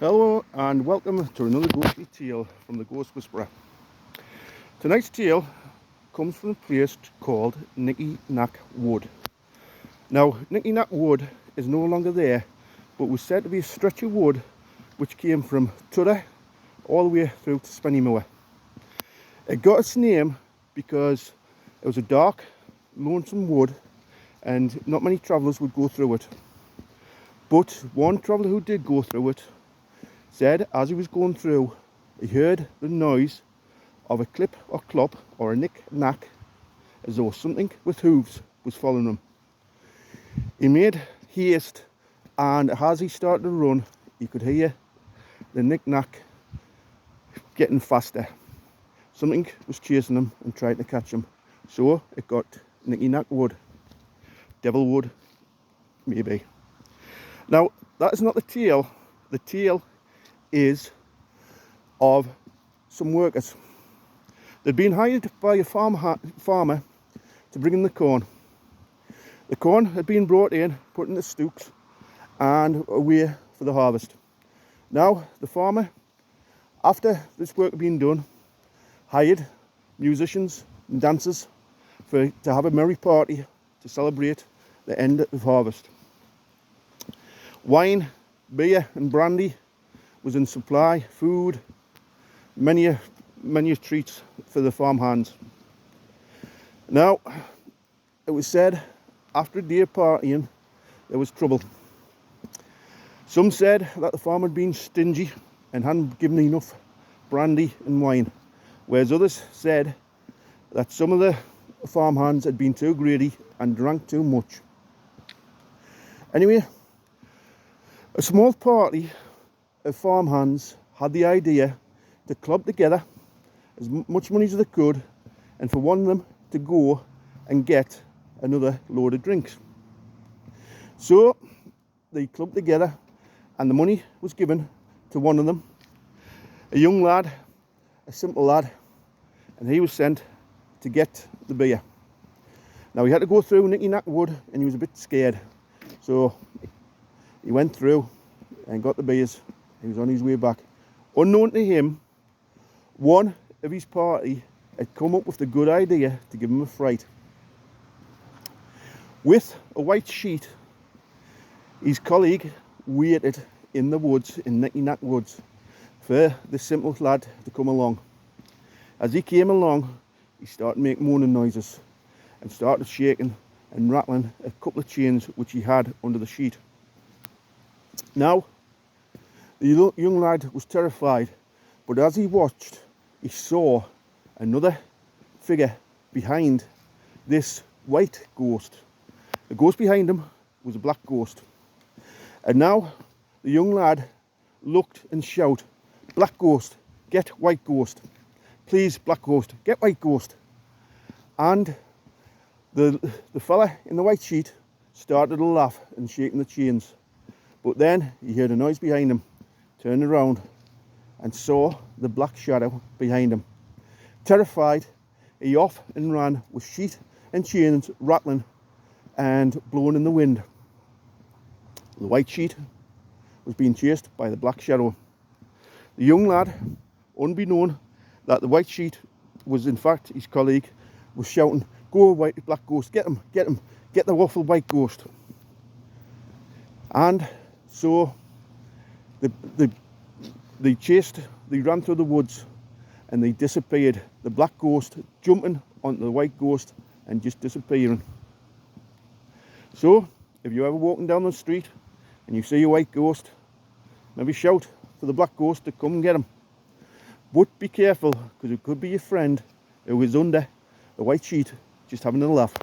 Hello and welcome to another ghostly tale from the Ghost Whisperer. Tonight's tale comes from a place called Nicky Nack Wood. Now, Nicky Nack Wood is no longer there, but was said to be a stretch of wood which came from Durham all the way through to Spennymoor. It got its name because it was a dark, lonesome wood and not many travellers would go through it. But one traveller who did go through it said as he was going through, he heard the noise of a clip or clop or a knack, as though something with hooves was following him. He made haste, and as he started to run, he could hear the knack getting faster. Something was chasing him and trying to catch him. So it got Nicky Nack Wood. Devil Wood, maybe. Now, that is not the tale. The tale is of some workers. They'd been hired by a farmer to bring in the corn. The corn had been brought in, put in the stooks, and away for the harvest. Now, the farmer, after this work had been done, hired musicians and dancers to have a merry party to celebrate the end of harvest. Wine, beer and brandy was in supply, food, many treats for the farm hands. Now, it was said after a day of partying there was trouble. Some said that the farmer had been stingy and hadn't given enough brandy and wine, whereas others said that some of the farm hands had been too greedy and drank too much. Anyway, a small party of farm hands had the idea to club together as much money as they could and for one of them to go and get another load of drinks. So they clubbed together and the money was given to one of them, a young lad, a simple lad, and he was sent to get the beer. Now he had to go through Nicky Nack Wood and he was a bit scared, so he went through and got the beers. He was on his way back. Unknown to him, one of his party had come up with the good idea to give him a fright. With a white sheet, his colleague waited in the woods, in Nicky Nack Woods, for the simple lad to come along. As he came along, he started making moaning noises and started shaking and rattling a couple of chains which he had under the sheet. Now, the young lad was terrified, but as he watched, he saw another figure behind this white ghost. The ghost behind him was a black ghost. And now the young lad looked and shouted, "Black ghost, get white ghost. Please, black ghost, get white ghost." And the fella in the white sheet started to laugh and shaking the chains. But then he heard a noise behind him, turned around and saw the black shadow behind him. Terrified, he off and ran with sheet and chains rattling and blowing in the wind. The white sheet was being chased by the black shadow. The young lad, unbeknown that the white sheet was in fact his colleague, was shouting, "Go white black ghost, get him, get the waffle white ghost." And so they ran through the woods and they disappeared. The black ghost jumping onto the white ghost and just disappearing. So, if you're ever walking down the street and you see a white ghost, maybe shout for the black ghost to come and get him. But be careful, because it could be your friend who is under the white sheet just having a laugh.